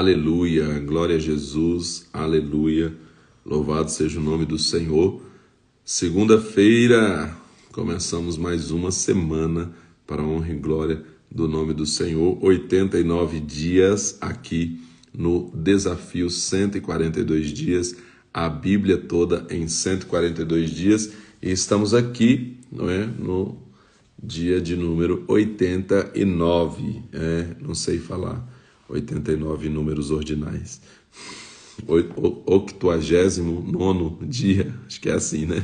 Aleluia, glória a Jesus, aleluia, louvado seja o nome do Senhor. Segunda-feira, começamos mais uma semana para a honra e glória do nome do Senhor. 89 dias aqui no desafio 142 dias, a Bíblia toda em 142 dias. E estamos aqui, no dia de número 89, não sei falar, 89 números ordinais. 89º dia, acho que é assim, né?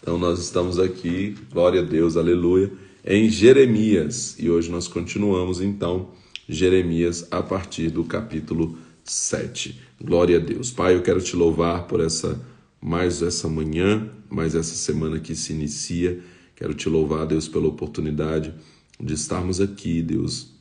Então nós estamos aqui, glória a Deus, aleluia, em Jeremias. E hoje nós continuamos então Jeremias a partir do capítulo 7. Glória a Deus. Pai, eu quero te louvar por mais essa manhã, mais essa semana que se inicia. Quero te louvar, Deus, pela oportunidade de estarmos aqui, Deus,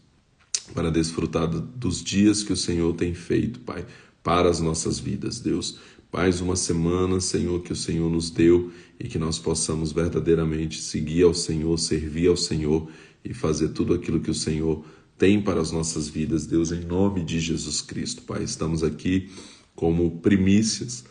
para desfrutar dos dias que o Senhor tem feito, Pai, para as nossas vidas, Deus. Mais uma semana, Senhor, que o Senhor nos deu e que nós possamos verdadeiramente seguir ao Senhor, servir ao Senhor e fazer tudo aquilo que o Senhor tem para as nossas vidas, Deus, em nome de Jesus Cristo, Pai. Estamos aqui como primícias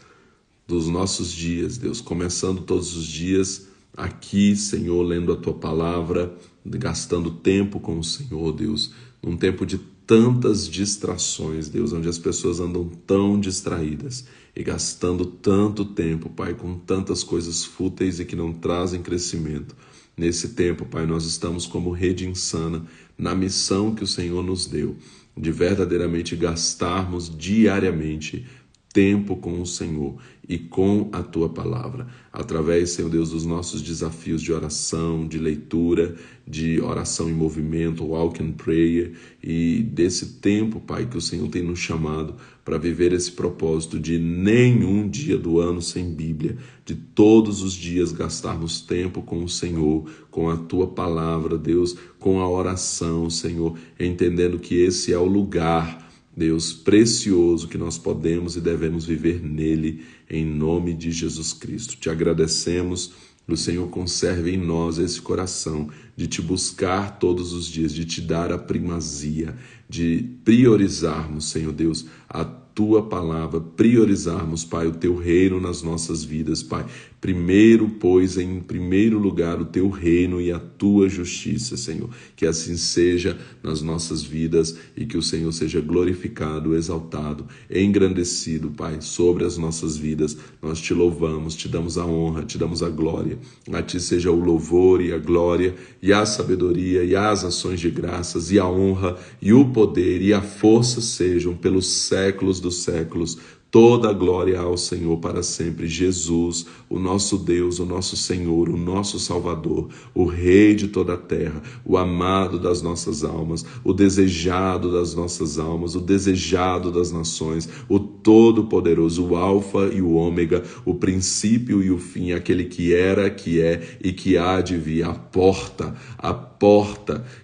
dos nossos dias, Deus, começando todos os dias aqui, Senhor, lendo a Tua Palavra, gastando tempo com o Senhor, Deus, num tempo de tantas distrações, Deus, onde as pessoas andam tão distraídas e gastando tanto tempo, Pai, com tantas coisas fúteis e que não trazem crescimento. Nesse tempo, Pai, nós estamos como Rede Insana, na missão que o Senhor nos deu, de verdadeiramente gastarmos diariamente tempo com o Senhor e com a Tua Palavra, através, Senhor Deus, dos nossos desafios de oração, de leitura, de oração em movimento, walk and prayer, e desse tempo, Pai, que o Senhor tem nos chamado para viver esse propósito de nenhum dia do ano sem Bíblia, de todos os dias gastarmos tempo com o Senhor, com a Tua Palavra, Deus, com a oração, Senhor, entendendo que esse é o lugar, Deus, precioso que nós podemos e devemos viver nele, em nome de Jesus Cristo. Te agradecemos, o Senhor conserve em nós esse coração de Te buscar todos os dias, de Te dar a primazia, de priorizarmos, Senhor Deus, a Tua Palavra, priorizarmos, Pai, o Teu reino nas nossas vidas, Pai. Primeiro, pois, em primeiro lugar, o Teu reino e a Tua justiça, Senhor. Que assim seja nas nossas vidas e que o Senhor seja glorificado, exaltado, engrandecido, Pai, sobre as nossas vidas. Nós Te louvamos, Te damos a honra, Te damos a glória. A Ti seja o louvor e a glória e a sabedoria e as ações de graças e a honra e o poder e a força sejam pelos séculos dos séculos. Toda a glória ao Senhor para sempre. Jesus, o nosso Deus, o nosso Senhor, o nosso Salvador, o Rei de toda a terra, o amado das nossas almas, o desejado das nossas almas, o desejado das nações, o Todo-Poderoso, o Alfa e o Ômega, o princípio e o fim, aquele que era, que é e que há de vir, a porta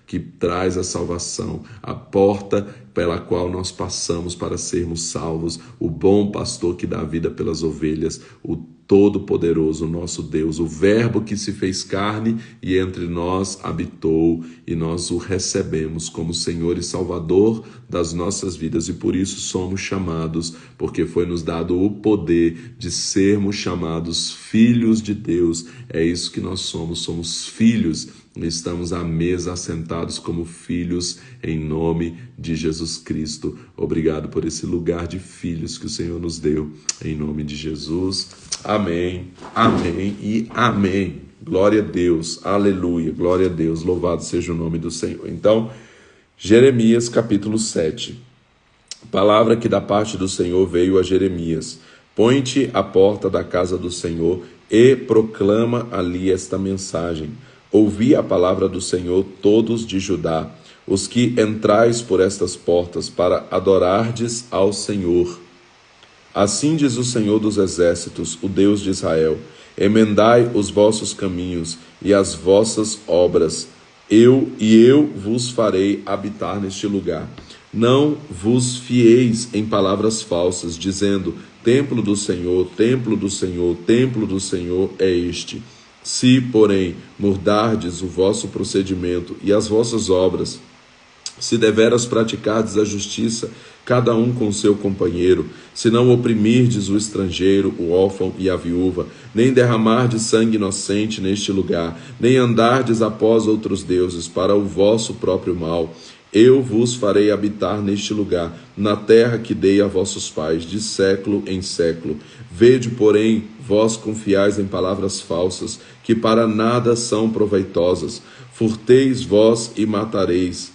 que traz a salvação, a porta pela qual nós passamos para sermos salvos, o bom pastor que dá vida pelas ovelhas, o Todo-Poderoso, nosso Deus, o Verbo que se fez carne e entre nós habitou, e nós o recebemos como Senhor e Salvador das nossas vidas, e por isso somos chamados, porque foi nos dado o poder de sermos chamados filhos de Deus. É isso que nós somos filhos. Estamos à mesa assentados como filhos em nome de Jesus Cristo. Obrigado por esse lugar de filhos que o Senhor nos deu, em nome de Jesus. Amém, amém e amém. Glória a Deus, aleluia, glória a Deus, louvado seja o nome do Senhor. Então, Jeremias capítulo 7. Palavra que da parte do Senhor veio a Jeremias. Põe-te à porta da casa do Senhor e proclama ali esta mensagem. Ouvi a palavra do Senhor, todos de Judá, os que entrais por estas portas para adorardes ao Senhor. Assim diz o Senhor dos exércitos, o Deus de Israel: emendai os vossos caminhos e as vossas obras, eu vos farei habitar neste lugar. Não vos fieis em palavras falsas, dizendo: templo do Senhor, templo do Senhor, templo do Senhor é este. Se, porém, mudardes o vosso procedimento e as vossas obras, Se deveras praticardes a justiça, cada um com seu companheiro, se não oprimirdes o estrangeiro, o órfão e a viúva, nem derramardes sangue inocente neste lugar, nem andardes após outros deuses para o vosso próprio mal, eu vos farei habitar neste lugar, na terra que dei a vossos pais, de século em século. Vede, porém, vós confiais em palavras falsas, que para nada são proveitosas. Furteis vós e matareis,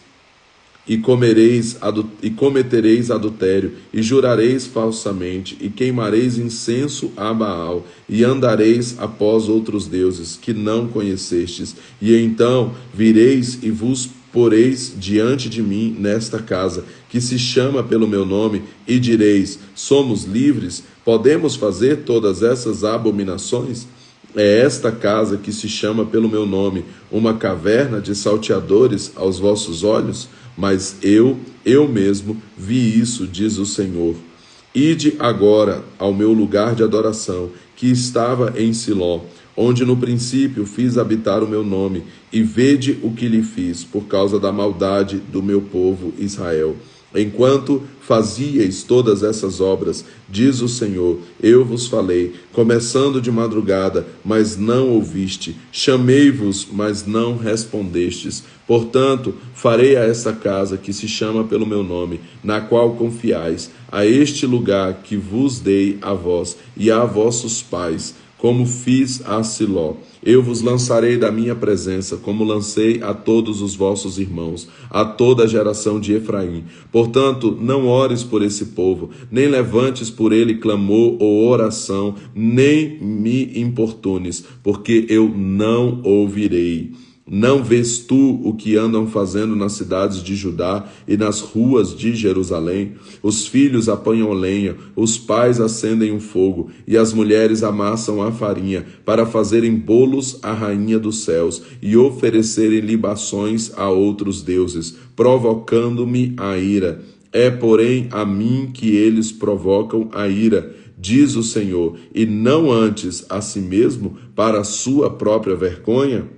e cometereis adultério, e jurareis falsamente, e queimareis incenso a Baal, e andareis após outros deuses, que não conhecestes. E então vireis e vos poreis diante de mim nesta casa, que se chama pelo meu nome, e direis: somos livres? Podemos fazer todas essas abominações? É esta casa que se chama pelo meu nome uma caverna de salteadores aos vossos olhos? Mas eu mesmo vi isso, diz o Senhor. Ide agora ao meu lugar de adoração, que estava em Siló, onde no princípio fiz habitar o meu nome, e vede o que lhe fiz, por causa da maldade do meu povo Israel. Enquanto fazíeis todas essas obras, diz o Senhor, eu vos falei, começando de madrugada, mas não ouviste, chamei-vos, mas não respondestes. Portanto, farei a esta casa que se chama pelo meu nome, na qual confiais, a este lugar que vos dei a vós e a vossos pais, como fiz a Siló. Eu vos lançarei da minha presença, como lancei a todos os vossos irmãos, a toda a geração de Efraim. Portanto, não ores por esse povo, nem levantes por ele clamor ou oração, nem me importunes, porque eu não ouvirei. Não vês tu o que andam fazendo nas cidades de Judá e nas ruas de Jerusalém? Os filhos apanham lenha, os pais acendem o fogo, e as mulheres amassam a farinha, para fazerem bolos à rainha dos céus, e oferecerem libações a outros deuses, provocando-me a ira. É, porém, a mim que eles provocam a ira, diz o Senhor, e não antes a si mesmo, para a sua própria vergonha?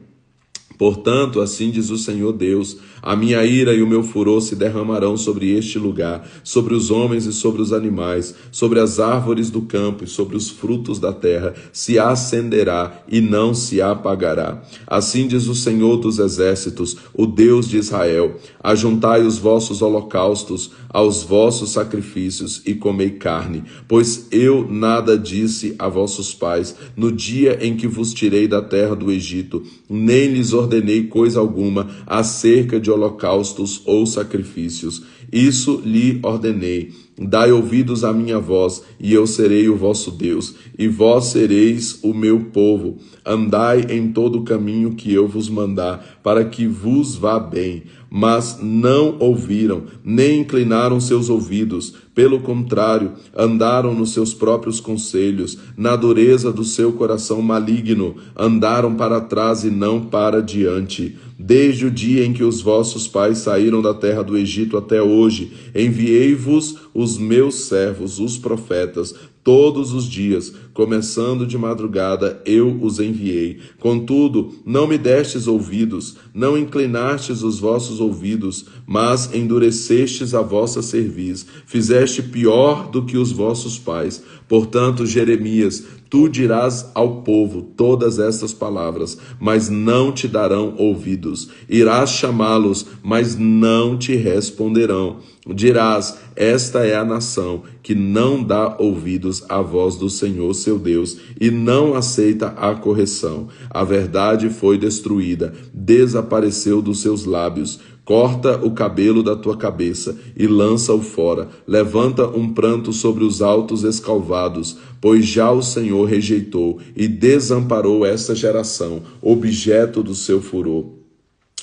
Portanto, assim diz o Senhor Deus, a minha ira e o meu furor se derramarão sobre este lugar, sobre os homens e sobre os animais, sobre as árvores do campo e sobre os frutos da terra, se acenderá e não se apagará. Assim diz o Senhor dos exércitos, o Deus de Israel, ajuntai os vossos holocaustos aos vossos sacrifícios e comei carne, pois eu nada disse a vossos pais no dia em que vos tirei da terra do Egito, nem lhes ordenei coisa alguma acerca de holocaustos ou sacrifícios. Isso lhe ordenei: dai ouvidos à minha voz, e eu serei o vosso Deus, e vós sereis o meu povo. Andai em todo o caminho que eu vos mandar, para que vos vá bem. Mas não ouviram, nem inclinaram seus ouvidos. Pelo contrário, andaram nos seus próprios conselhos, na dureza do seu coração maligno, andaram para trás e não para diante. Desde o dia em que os vossos pais saíram da terra do Egito até hoje, enviei-vos os meus servos, os profetas, todos os dias, começando de madrugada, eu os enviei. Contudo, não me destes ouvidos, não inclinastes os vossos ouvidos, mas endurecestes a vossa cerviz, fizeste pior do que os vossos pais. Portanto, Jeremias, tu dirás ao povo todas estas palavras, mas não te darão ouvidos. Irás chamá-los, mas não te responderão. Dirás: esta é a nação que não dá ouvidos à voz do Senhor seu Deus e não aceita a correção. A verdade foi destruída, desapareceu dos seus lábios. Corta o cabelo da tua cabeça e lança-o fora. Levanta um pranto sobre os altos escalvados, pois já o Senhor rejeitou e desamparou esta geração, objeto do seu furor.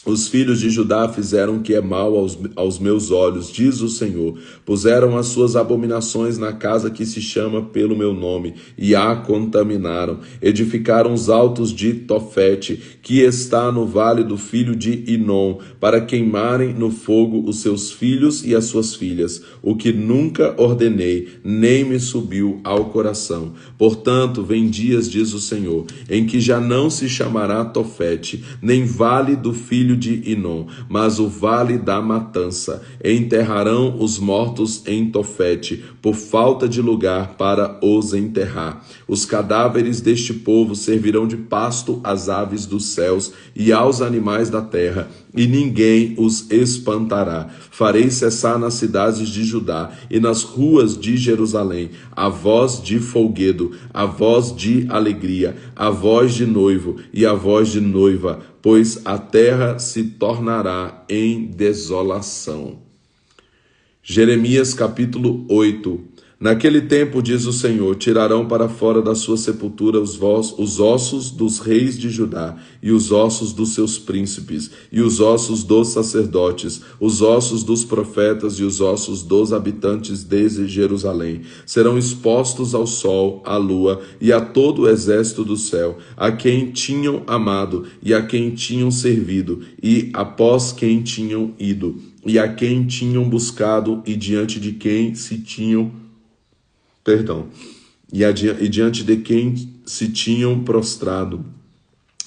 Os filhos de Judá fizeram o que é mal aos meus olhos, diz o Senhor. Puseram as suas abominações na casa que se chama pelo meu nome, e a contaminaram. Edificaram os altos de Tofete, que está no vale do filho de Inom, para queimarem no fogo os seus filhos e as suas filhas, o que nunca ordenei, nem me subiu ao coração. Portanto, vem dias, diz o Senhor, em que já não se chamará Tofete, nem vale do filho filho de Inom, mas o vale da matança. Enterrarão os mortos em Tofete, por falta de lugar para os enterrar. Os cadáveres deste povo servirão de pasto às aves dos céus e aos animais da terra, e ninguém os espantará. Farei cessar nas cidades de Judá e nas ruas de Jerusalém a voz de folguedo, a voz de alegria, a voz de noivo e a voz de noiva, pois a terra se tornará em desolação. Jeremias capítulo 8. Naquele tempo, diz o Senhor, tirarão para fora da sua sepultura os ossos dos reis de Judá, e os ossos dos seus príncipes, e os ossos dos sacerdotes, os ossos dos profetas e os ossos dos habitantes de Jerusalém. Serão expostos ao sol, à lua e a todo o exército do céu, a quem tinham amado e a quem tinham servido, e após quem tinham ido, e a quem tinham buscado e diante de quem se tinham e diante de quem se tinham prostrado.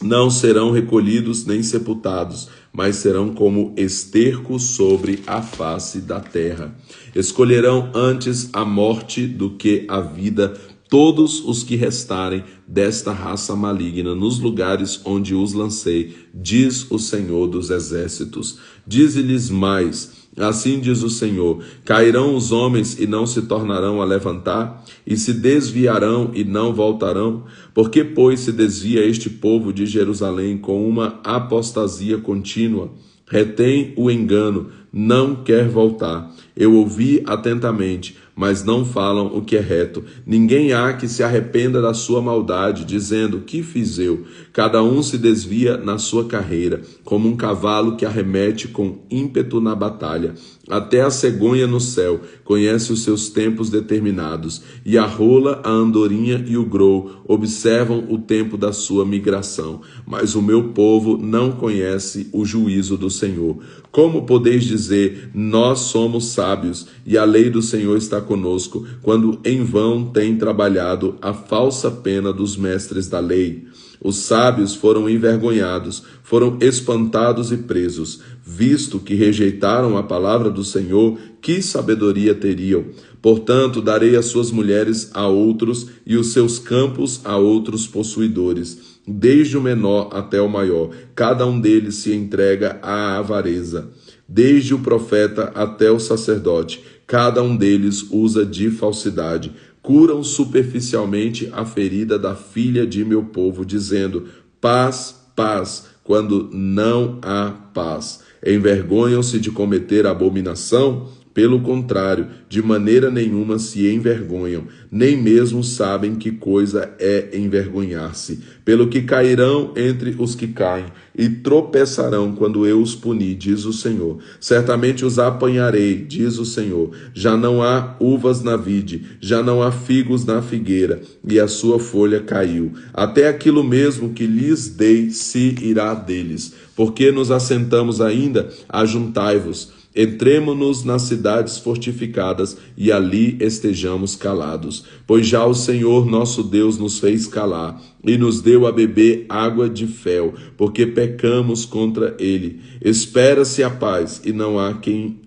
Não serão recolhidos nem sepultados, mas serão como esterco sobre a face da terra. Escolherão antes a morte do que a vida todos os que restarem desta raça maligna nos lugares onde os lancei, diz o Senhor dos Exércitos. Dize-lhes mais: assim diz o Senhor, cairão os homens e não se tornarão a levantar, e se desviarão e não voltarão? Porque, pois, se desvia este povo de Jerusalém com uma apostasia contínua? Retém o engano, não quer voltar. Eu ouvi atentamente, mas não falam o que é reto. Ninguém há que se arrependa da sua maldade, dizendo: que fiz eu? Cada um se desvia na sua carreira, como um cavalo que arremete com ímpeto na batalha. Até a cegonha no céu conhece os seus tempos determinados, e a rola, a andorinha e o grou observam o tempo da sua migração. Mas o meu povo não conhece o juízo do Senhor. Como podeis dizer: nós somos sábios, e a lei do Senhor está conosco, quando em vão tem trabalhado a falsa pena dos mestres da lei? Os sábios foram envergonhados, foram espantados e presos. Visto que rejeitaram a palavra do Senhor, que sabedoria teriam? Portanto, darei as suas mulheres a outros e os seus campos a outros possuidores. Desde o menor até o maior, cada um deles se entrega à avareza. Desde o profeta até o sacerdote, cada um deles usa de falsidade. Curam superficialmente a ferida da filha de meu povo, dizendo: paz, paz, quando não há paz. Envergonham-se de cometer abominação? Pelo contrário, de maneira nenhuma se envergonham, nem mesmo sabem que coisa é envergonhar-se. Pelo que cairão entre os que caem, e tropeçarão quando eu os punir, diz o Senhor. Certamente os apanharei, diz o Senhor. Já não há uvas na vide, já não há figos na figueira, e a sua folha caiu. Até aquilo mesmo que lhes dei se irá deles. Porque nos assentamos ainda? Ajuntai-vos. Entremo-nos nas cidades fortificadas e ali estejamos calados. Pois já o Senhor nosso Deus nos fez calar e nos deu a beber água de fel, porque pecamos contra ele. Espera-se a paz e não há quem...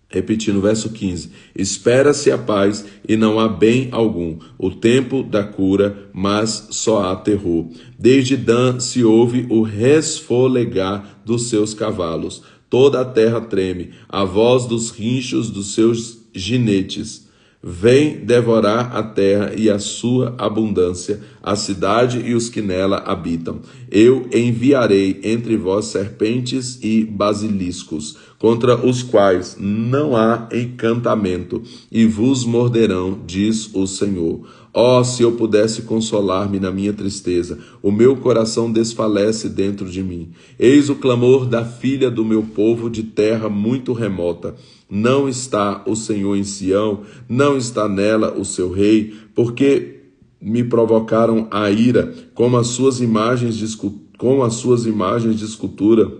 Repetindo, verso 15. Espera-se a paz e não há bem algum, o tempo da cura, mas só há terror. Desde Dan se ouve o resfolegar dos seus cavalos. Toda a terra treme, a voz dos rinchos dos seus ginetes. Vem devorar a terra e a sua abundância, a cidade e os que nela habitam. Eu enviarei entre vós serpentes e basiliscos, contra os quais não há encantamento, e vos morderão, diz o Senhor. Oh, se eu pudesse consolar-me na minha tristeza, o meu coração desfalece dentro de mim. Eis o clamor da filha do meu povo de terra muito remota. Não está o Senhor em Sião, não está nela o seu rei, porque me provocaram a ira com as suas imagens de escultura,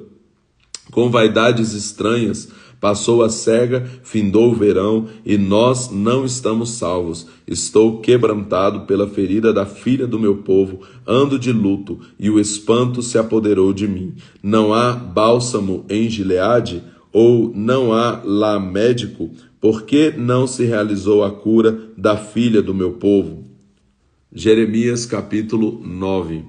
com vaidades estranhas, Passou a cega, findou o verão, e nós não estamos salvos. Estou quebrantado pela ferida da filha do meu povo, ando de luto, e o espanto se apoderou de mim. Não há bálsamo em Gileade? Ou não há lá médico? Por que não se realizou a cura da filha do meu povo? Jeremias capítulo 9.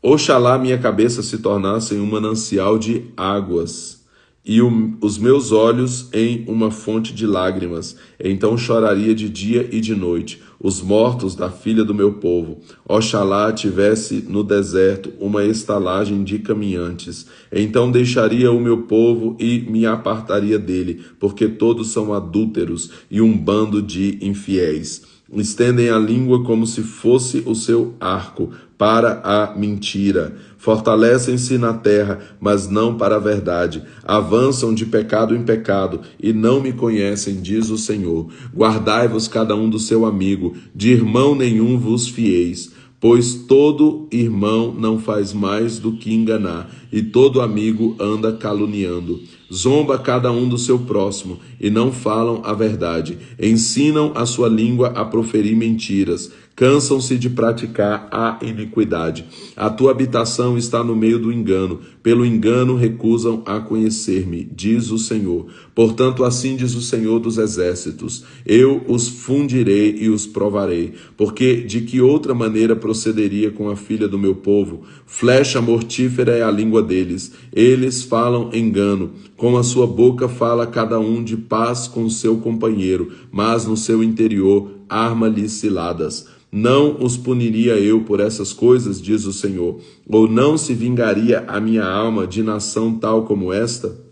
Oxalá minha cabeça se tornasse um manancial de águas, e os meus olhos em uma fonte de lágrimas. Então choraria de dia e de noite, os mortos da filha do meu povo. Oxalá tivesse no deserto uma estalagem de caminhantes. Então deixaria o meu povo e me apartaria dele, porque todos são adúlteros e um bando de infiéis. Estendem a língua como se fosse o seu arco para a mentira. Fortalecem-se na terra, mas não para a verdade. Avançam de pecado em pecado e não me conhecem, diz o Senhor. Guardai-vos cada um do seu amigo, de irmão nenhum vos fieis. Pois todo irmão não faz mais do que enganar, e todo amigo anda caluniando. Zomba cada um do seu próximo, e não falam a verdade. Ensinam a sua língua a proferir mentiras. Cansam-se de praticar a iniquidade. A tua habitação está no meio do engano. Pelo engano recusam a conhecer-me, diz o Senhor. Portanto, assim diz o Senhor dos Exércitos: eu os fundirei e os provarei. Porque de que outra maneira procederia com a filha do meu povo? Flecha mortífera é a língua deles. Eles falam engano. Com a sua boca fala cada um de paz com seu companheiro, mas no seu interior arma-lhes ciladas. Não os puniria eu por essas coisas, diz o Senhor? Ou não se vingaria a minha alma de nação tal como esta?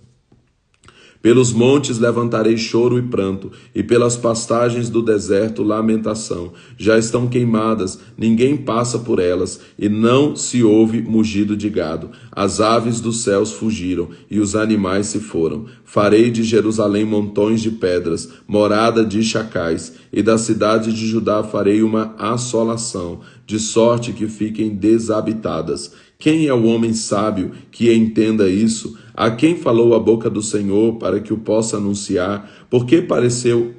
Pelos montes levantarei choro e pranto, e pelas pastagens do deserto lamentação. Já estão queimadas, ninguém passa por elas, e não se ouve mugido de gado. As aves dos céus fugiram, e os animais se foram. Farei de Jerusalém montões de pedras, morada de chacais, e da cidade de Judá farei uma assolação, de sorte que fiquem desabitadas. Quem é o homem sábio que entenda isso? A quem falou a boca do Senhor para que o possa anunciar? Por que pereceu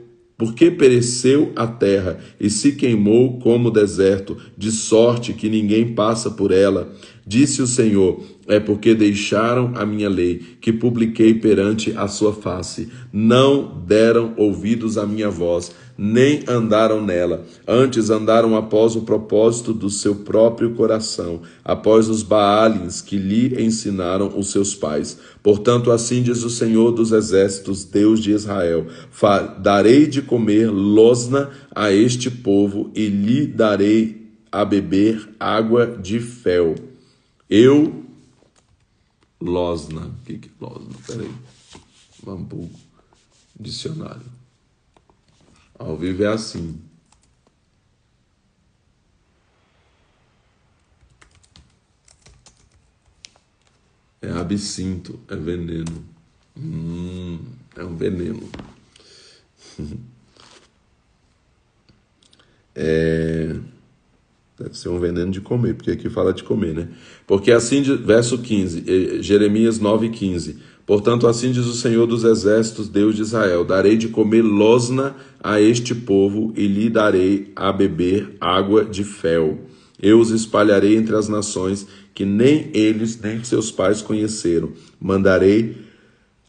a terra e se queimou como deserto, de sorte que ninguém passa por ela? Disse o Senhor: é porque deixaram a minha lei, que publiquei perante a sua face. Não deram ouvidos à minha voz, nem andaram nela. Antes andaram após o propósito do seu próprio coração, após os Baalins que lhe ensinaram os seus pais. Portanto, assim diz o Senhor dos Exércitos, Deus de Israel: darei de comer losna a este povo e lhe darei a beber água de fel. Losna. O que é losna? Peraí. Vamos para o dicionário. Ao vivo é assim. É absinto, é veneno. É um veneno. Deve ser um veneno de comer, porque aqui fala de comer, né? Porque assim, verso 15, Jeremias 9,15. Portanto, assim diz o Senhor dos Exércitos, Deus de Israel: darei de comer losna a este povo e lhe darei a beber água de fel. Eu os espalharei entre as nações que nem eles nem seus pais conheceram. Mandarei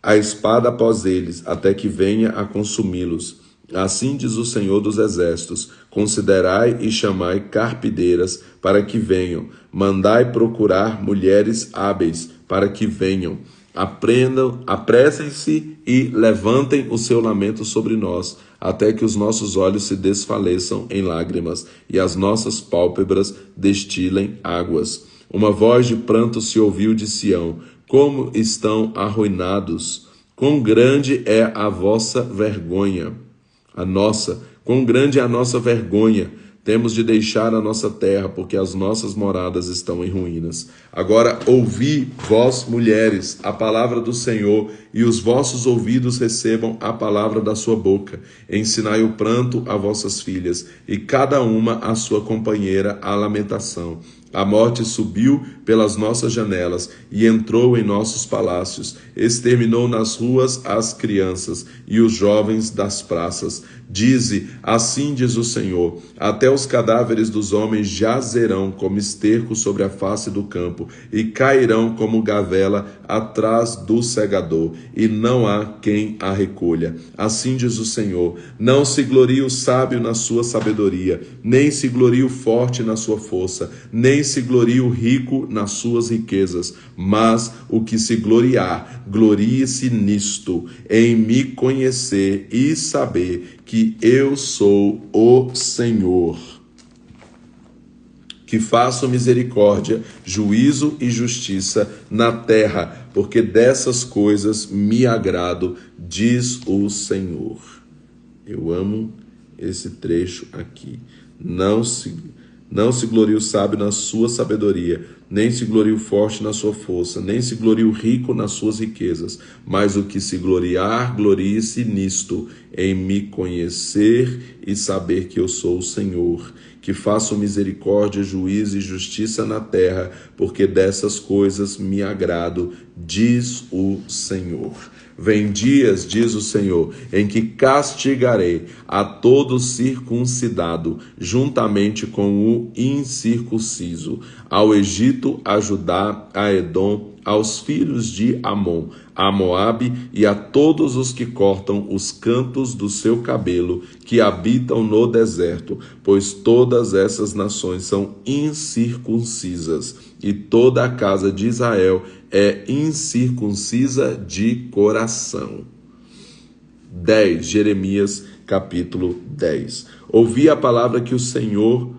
a espada após eles, até que venha a consumi-los. Assim diz o Senhor dos Exércitos: considerai e chamai carpideiras para que venham. Mandai procurar mulheres hábeis para que venham. Apressem-se e levantem o seu lamento sobre nós, até que os nossos olhos se desfaleçam em lágrimas e as nossas pálpebras destilem águas. Uma voz de pranto se ouviu de Sião: como estão arruinados! Quão grande é a vossa vergonha! Quão grande é a nossa vergonha! Temos de deixar a nossa terra, porque as nossas moradas estão em ruínas. Agora ouvi, vós mulheres, a palavra do Senhor e os vossos ouvidos recebam a palavra da sua boca. Ensinai o pranto a vossas filhas, e cada uma a sua companheira a lamentação. A morte subiu pelas nossas janelas e entrou em nossos palácios. Exterminou nas ruas as crianças e os jovens das praças. Dize, assim diz o Senhor, até os cadáveres dos homens jazerão como esterco sobre a face do campo, e cairão como gavela atrás do segador, e não há quem a recolha. Assim diz o Senhor, não se glorie o sábio na sua sabedoria, nem se glorie o forte na sua força, nem se glorie o rico nas suas riquezas, mas o que se gloriar, glorie-se nisto, em me conhecer e saber que eu sou o Senhor, que faço misericórdia, juízo e justiça na terra, porque dessas coisas me agrado, diz o Senhor. Eu amo esse trecho aqui. Não se glorie o sábio na sua sabedoria, nem se glorie o forte na sua força, nem se glorie o rico nas suas riquezas, mas o que se gloriar, glorie-se nisto, em me conhecer e saber que eu sou o Senhor, que faço misericórdia, juízo e justiça na terra, porque dessas coisas me agrado, diz o Senhor. Vem dias, diz o Senhor, em que castigarei a todo circuncidado, juntamente com o incircunciso, ao Egito, a Judá, a Edom, aos filhos de Amon, a Moabe e a todos os que cortam os cantos do seu cabelo, que habitam no deserto, pois todas essas nações são incircuncisas, e toda a casa de Israel é incircuncisa de coração. 10. Jeremias, capítulo 10. Ouvi a palavra que o Senhor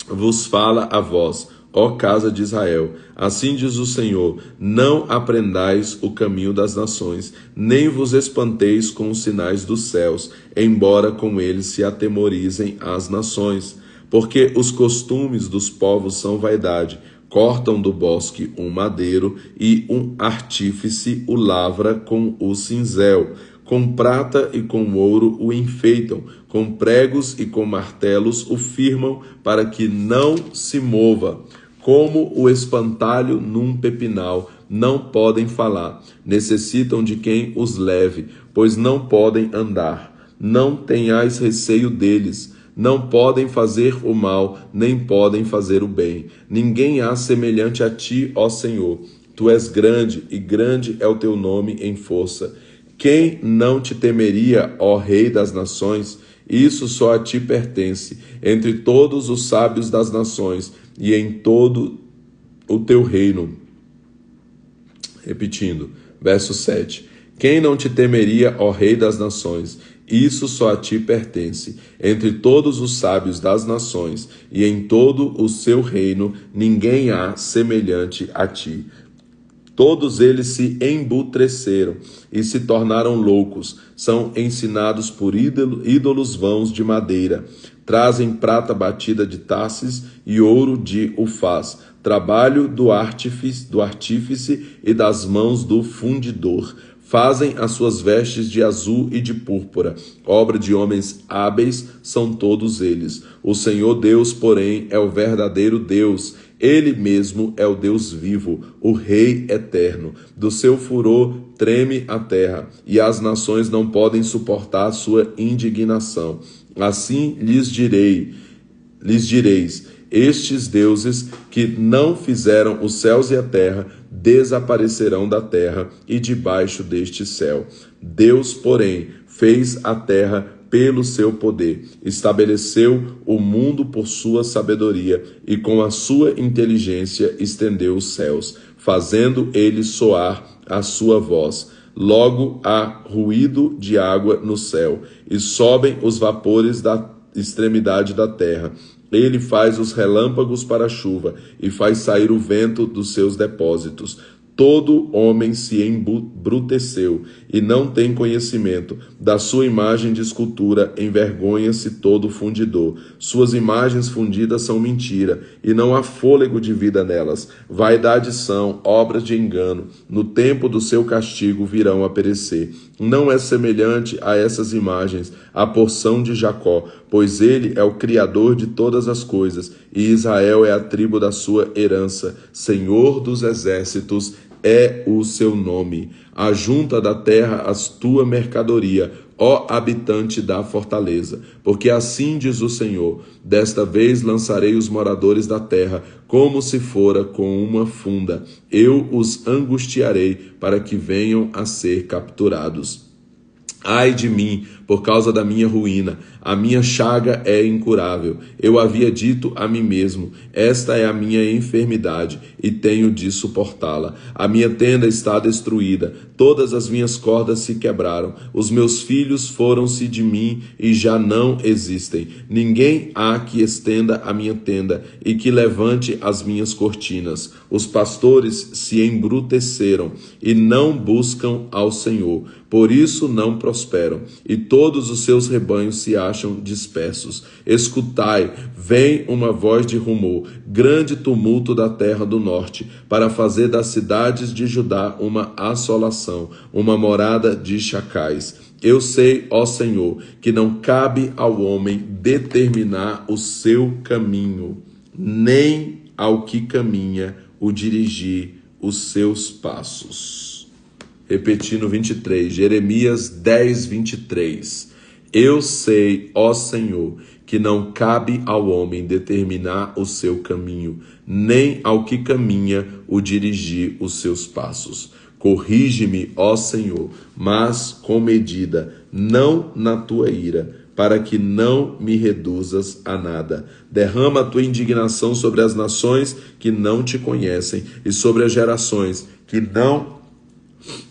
vos fala a vós, ó casa de Israel. Assim diz o Senhor, não aprendais o caminho das nações, nem vos espanteis com os sinais dos céus, embora com eles se atemorizem as nações. Porque os costumes dos povos são vaidade, cortam do bosque um madeiro, e um artífice o lavra com o cinzel. Com prata e com ouro o enfeitam, com pregos e com martelos o firmam, para que não se mova. Como o espantalho num pepinal, não podem falar. Necessitam de quem os leve, pois não podem andar. Não tenhais receio deles. Não podem fazer o mal, nem podem fazer o bem. Ninguém há semelhante a ti, ó Senhor. Tu és grande, e grande é o teu nome em força. Quem não te temeria, ó Rei das nações? Isso só a ti pertence, entre todos os sábios das nações, e em todo o teu reino. Repetindo, verso 7. Quem não te temeria, ó Rei das nações? Isso só a ti pertence, entre todos os sábios das nações, e em todo o seu reino ninguém há semelhante a ti. Todos eles se embutreceram e se tornaram loucos, são ensinados por ídolos vãos de madeira. Trazem prata batida de Tarsis e ouro de Ufaz, trabalho do artífice e das mãos do fundidor. Fazem as suas vestes de azul e de púrpura, obra de homens hábeis são todos eles. O Senhor Deus, porém, é o verdadeiro Deus. Ele mesmo é o Deus vivo, o Rei eterno. Do seu furor treme a terra, e as nações não podem suportar sua indignação. Assim lhes direis, estes deuses que não fizeram os céus e a terra, desaparecerão da terra e debaixo deste céu. Deus, porém, fez a terra pelo seu poder, estabeleceu o mundo por sua sabedoria e com a sua inteligência estendeu os céus, fazendo ele soar a sua voz. Logo há ruído de água no céu e sobem os vapores da extremidade da terra. Ele faz os relâmpagos para a chuva e faz sair o vento dos seus depósitos. Todo homem se embruteceu e não tem conhecimento. Da sua imagem de escultura envergonha-se todo fundidor. Suas imagens fundidas são mentira, e não há fôlego de vida nelas. Vaidade são, obras de engano. No tempo do seu castigo virão a perecer. Não é semelhante a essas imagens a porção de Jacó, pois ele é o Criador de todas as coisas, e Israel é a tribo da sua herança. Senhor dos exércitos é o seu nome. Ajunta da terra a tua mercadoria, ó habitante da fortaleza. Porque assim diz o Senhor: desta vez lançarei os moradores da terra, como se fora com uma funda. Eu os angustiarei para que venham a ser capturados. Ai de mim, por causa da minha ruína, a minha chaga é incurável. Eu havia dito a mim mesmo: esta é a minha enfermidade, e tenho de suportá-la. A minha tenda está destruída, todas as minhas cordas se quebraram. Os meus filhos foram-se de mim e já não existem. Ninguém há que estenda a minha tenda e que levante as minhas cortinas. Os pastores se embruteceram e não buscam ao Senhor. Por isso não prosperam, e todos os seus rebanhos se acham dispersos. Escutai, vem uma voz de rumor, grande tumulto da terra do norte, para fazer das cidades de Judá uma assolação, uma morada de chacais. Eu sei, ó Senhor, que não cabe ao homem determinar o seu caminho, nem ao que caminha o dirigir os seus passos. Repetindo 23, Jeremias 10, 23. Eu sei, ó Senhor, que não cabe ao homem determinar o seu caminho, nem ao que caminha o dirigir os seus passos. Corrige-me, ó Senhor, mas com medida, não na tua ira, para que não me reduzas a nada. Derrama a tua indignação sobre as nações que não te conhecem e sobre as gerações que não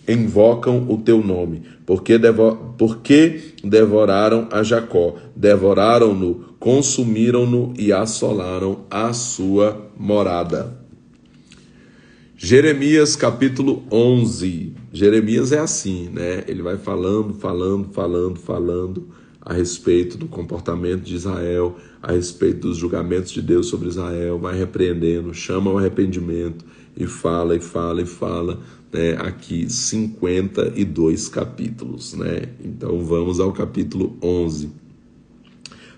invocam o teu nome, porque devoraram a Jacó, devoraram-no, consumiram-no e assolaram a sua morada. Jeremias capítulo 11. Jeremias é assim, né? Ele vai falando a respeito do comportamento de Israel, a respeito dos julgamentos de Deus sobre Israel, vai repreendendo, chama ao arrependimento e fala, né? Aqui 52 capítulos, né? Então vamos ao capítulo 11.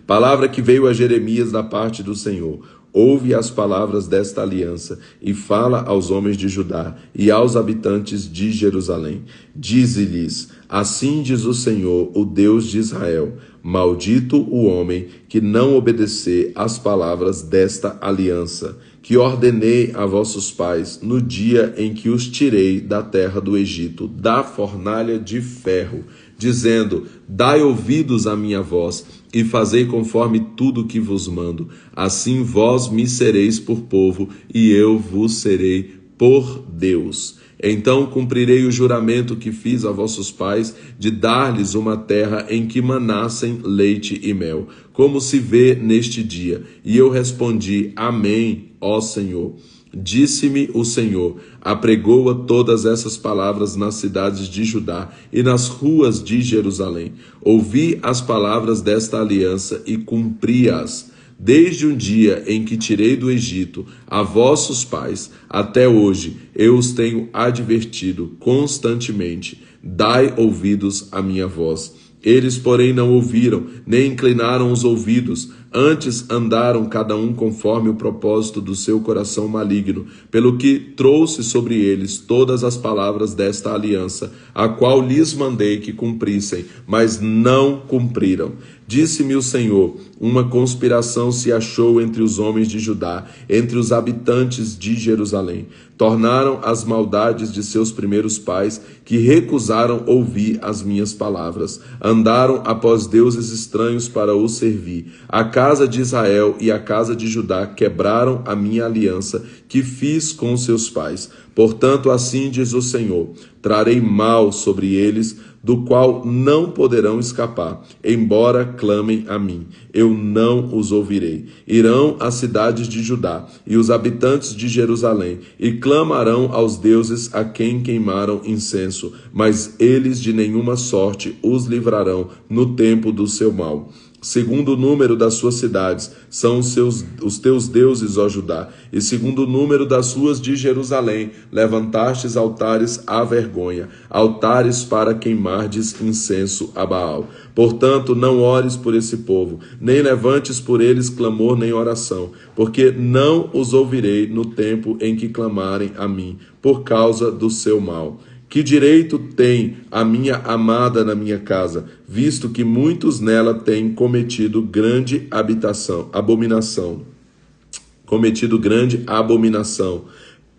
Palavra que veio a Jeremias da parte do Senhor. Ouve as palavras desta aliança e fala aos homens de Judá e aos habitantes de Jerusalém. Dize-lhes: assim diz o Senhor, o Deus de Israel: maldito o homem que não obedecer às palavras desta aliança, que ordenei a vossos pais no dia em que os tirei da terra do Egito, da fornalha de ferro, dizendo: dai ouvidos à minha voz e fazei conforme tudo que vos mando. Assim vós me sereis por povo e eu vos serei por Deus. Então cumprirei o juramento que fiz a vossos pais de dar-lhes uma terra em que manassem leite e mel, como se vê neste dia. E eu respondi: amém, ó Senhor. Disse-me o Senhor: apregoa todas essas palavras nas cidades de Judá e nas ruas de Jerusalém. Ouvi as palavras desta aliança e cumpri-as. Desde um dia em que tirei do Egito a vossos pais, até hoje eu os tenho advertido constantemente: dai ouvidos à minha voz. Eles, porém, não ouviram, nem inclinaram os ouvidos, antes andaram cada um conforme o propósito do seu coração maligno, pelo que trouxe sobre eles todas as palavras desta aliança, a qual lhes mandei que cumprissem, mas não cumpriram. Disse-me o Senhor: uma conspiração se achou entre os homens de Judá, entre os habitantes de Jerusalém. Tornaram as maldades de seus primeiros pais, que recusaram ouvir as minhas palavras. Andaram após deuses estranhos para os servir. A casa de Israel e a casa de Judá quebraram a minha aliança, que fiz com seus pais. Portanto, assim diz o Senhor: trarei mal sobre eles do qual não poderão escapar, embora clamem a mim. Eu não os ouvirei. Irão às cidades de Judá e os habitantes de Jerusalém, e clamarão aos deuses a quem queimaram incenso, mas eles de nenhuma sorte os livrarão no tempo do seu mal. Segundo o número das suas cidades, são os teus deuses, ó Judá, e segundo o número das ruas de Jerusalém, levantastes altares à vergonha, altares para queimardes incenso a Baal. Portanto, não ores por esse povo, nem levantes por eles clamor nem oração, porque não os ouvirei no tempo em que clamarem a mim, por causa do seu mal. Que direito tem a minha amada na minha casa, visto que muitos nela têm cometido grande abominação.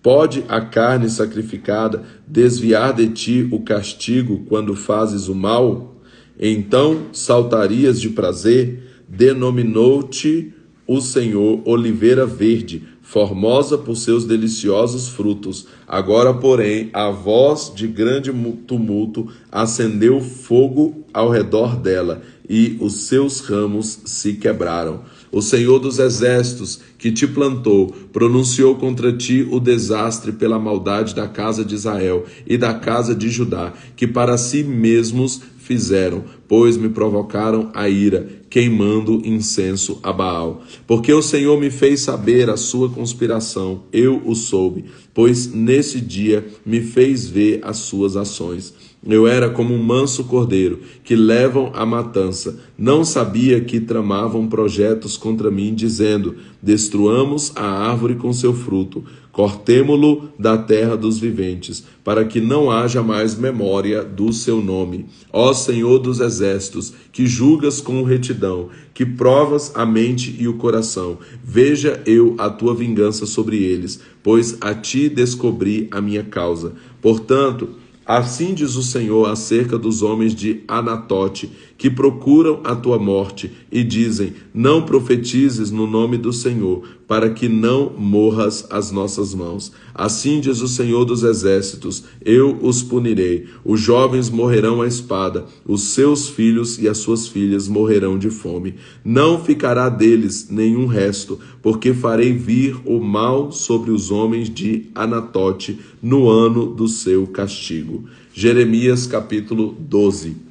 Pode a carne sacrificada desviar de ti o castigo quando fazes o mal? Então saltarias de prazer, denominou-te o Senhor oliveira verde, formosa por seus deliciosos frutos. Agora, porém, a voz de grande tumulto acendeu fogo ao redor dela, e os seus ramos se quebraram. O Senhor dos exércitos, que te plantou, pronunciou contra ti o desastre pela maldade da casa de Israel e da casa de Judá, que para si mesmos fizeram, pois me provocaram a ira, queimando incenso a Baal. Porque o Senhor me fez saber a sua conspiração, eu o soube, pois nesse dia me fez ver as suas ações. Eu era como um manso cordeiro, que levam à matança. Não sabia que tramavam projetos contra mim, dizendo: destruamos a árvore com seu fruto, cortemo-lo da terra dos viventes, para que não haja mais memória do seu nome. Ó Senhor dos exércitos, que julgas com retidão, que provas a mente e o coração, veja eu a tua vingança sobre eles, pois a ti descobri a minha causa. Portanto, assim diz o Senhor acerca dos homens de Anatote, que procuram a tua morte e dizem: não profetizes no nome do Senhor, para que não morras às nossas mãos. Assim diz o Senhor dos exércitos: eu os punirei. Os jovens morrerão à espada, os seus filhos e as suas filhas morrerão de fome. Não ficará deles nenhum resto, porque farei vir o mal sobre os homens de Anatote no ano do seu castigo. Jeremias capítulo 12.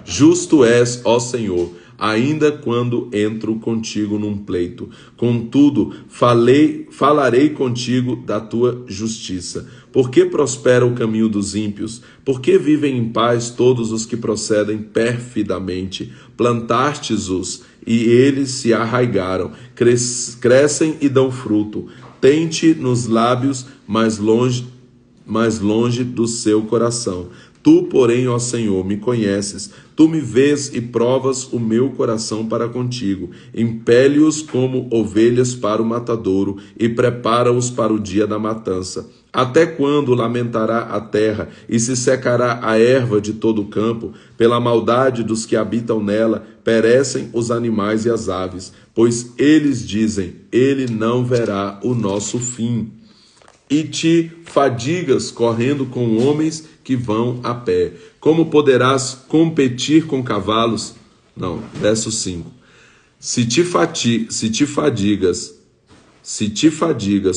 Justo és, ó Senhor, ainda quando entro contigo num pleito. Contudo, falarei contigo da tua justiça. Por que prospera o caminho dos ímpios? Por que vivem em paz todos os que procedem perfidamente? Plantastes-os e eles se arraigaram, crescem e dão fruto. Tem-te nos lábios, mais longe do seu coração. Tu, porém, ó Senhor, me conheces, tu me vês e provas o meu coração para contigo. Impele-os como ovelhas para o matadouro e prepara-os para o dia da matança. Até quando lamentará a terra e se secará a erva de todo o campo? Pela maldade dos que habitam nela, perecem os animais e as aves, pois eles dizem: ele não verá o nosso fim. E te fadigas correndo com homens que vão a pé. Como poderás competir com cavalos? Não, verso 5. Se te fadigas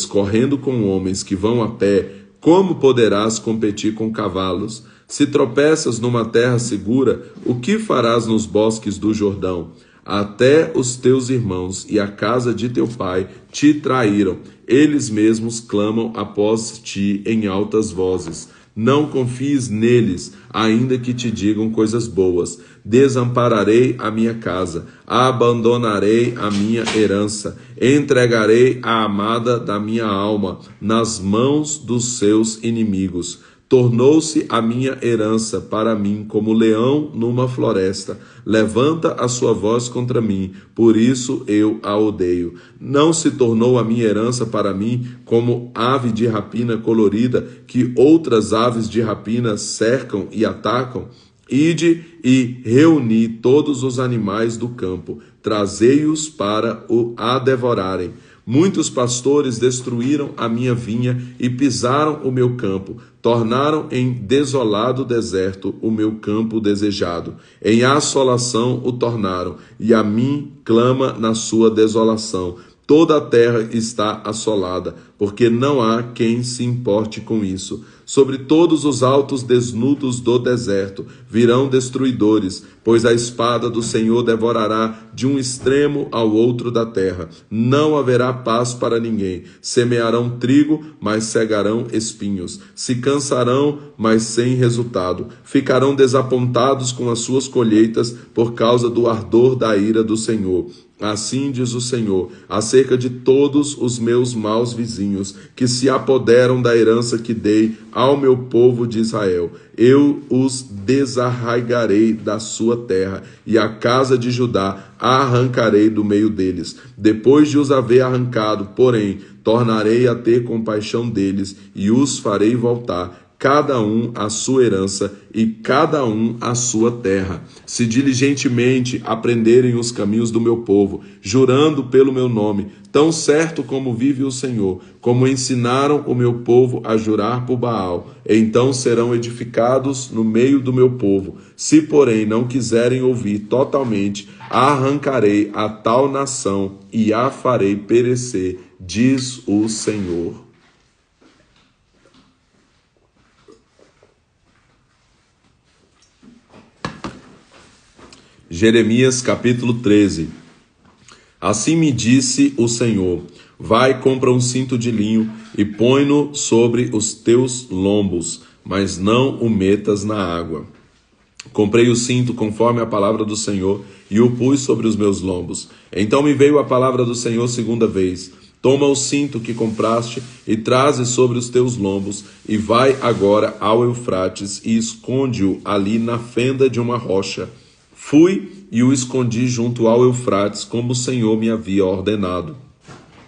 correndo com homens que vão a pé, como poderás competir com cavalos? Se tropeças numa terra segura, o que farás nos bosques do Jordão? Até os teus irmãos e a casa de teu pai te traíram. Eles mesmos clamam após ti em altas vozes. Não confies neles, ainda que te digam coisas boas. Desampararei a minha casa, abandonarei a minha herança, entregarei a amada da minha alma nas mãos dos seus inimigos. Tornou-se a minha herança para mim como leão numa floresta. Levanta a sua voz contra mim, por isso eu a odeio. Não se tornou a minha herança para mim como ave de rapina colorida, que outras aves de rapina cercam e atacam? Ide e reuni todos os animais do campo, trazei-os para a devorarem. Muitos pastores destruíram a minha vinha e pisaram o meu campo. Tornaram em desolado deserto o meu campo desejado. Em assolação o tornaram, e a mim clama na sua desolação. Toda a terra está assolada, porque não há quem se importe com isso. Sobre todos os altos desnudos do deserto virão destruidores, pois a espada do Senhor devorará de um extremo ao outro da terra. Não haverá paz para ninguém. Semearão trigo, mas cegarão espinhos. Se cansarão, mas sem resultado. Ficarão desapontados com as suas colheitas por causa do ardor da ira do Senhor. Assim diz o Senhor, acerca de todos os meus maus vizinhos, que se apoderam da herança que dei ao meu povo de Israel. Eu os desarraigarei da sua terra, e a casa de Judá a arrancarei do meio deles. Depois de os haver arrancado, porém, tornarei a ter compaixão deles, e os farei voltar, cada um a sua herança e cada um a sua terra. Se diligentemente aprenderem os caminhos do meu povo, jurando pelo meu nome, tão certo como vive o Senhor, como ensinaram o meu povo a jurar por Baal, então serão edificados no meio do meu povo. Se, porém, não quiserem ouvir totalmente, arrancarei a tal nação e a farei perecer, diz o Senhor. Jeremias capítulo 13. Assim me disse o Senhor: vai, compra um cinto de linho e põe-no sobre os teus lombos, mas não o metas na água. Comprei o cinto conforme a palavra do Senhor e o pus sobre os meus lombos. Então me veio a palavra do Senhor segunda vez: toma o cinto que compraste e traze sobre os teus lombos, e vai agora ao Eufrates e esconde-o ali na fenda de uma rocha. Fui e o escondi junto ao Eufrates, como o Senhor me havia ordenado.